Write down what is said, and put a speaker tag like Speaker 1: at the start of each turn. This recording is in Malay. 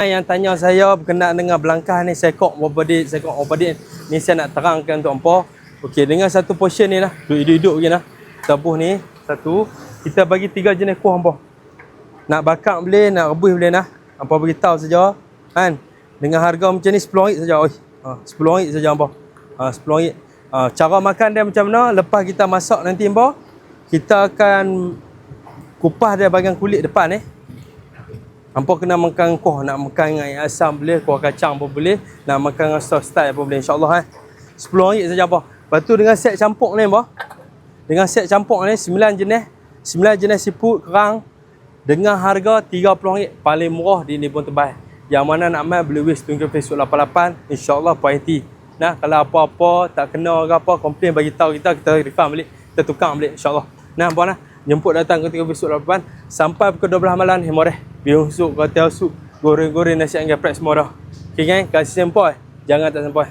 Speaker 1: Yang tanya saya berkenaan dengan belangkah ni sekok berapa dit ni saya nak terangkan untuk hampa. Okey, dengan satu portion ni lah, duduk-duduk je lah. Tabuh ni satu, kita bagi 3 jenis kuah hampa. Nak bakar boleh, nak rebus boleh nah. Hampa beritahu saja kan. Dengan harga macam ni RM10 saja. Oi. RM10 saja hampa. RM10. Cara makan dia macam mana? Lepas kita masak nanti hampa, kita akan kupas dia bahagian kulit depan ni. Hampa kena makan kuah, nak makan dengan air asam boleh, kuah kacang pun boleh, nak makan dengan sauce style pun boleh, insya-Allah RM10 saja apa. Lepas tu dengan set campur ni apa? Dengan set campur ni 9 jenis seafood kerang dengan harga RM30, paling murah di Nibun Tebal. Yang mana nak mai boleh wis tunggu Facebook 88, insya-Allah puas-hati. Nah, kalau apa-apa tak kena ke apa, komplain bagi tahu kita refund balik, kita tukar balik insya-Allah. Nah, puan jemput datang ke Facebook 88 sampai pukul 12 malam hemoreh. Biung sup, hotel sup, goreng-goreng nasi angin prep semua dah. Okey kan? Kasih sampai. Jangan tak sampai.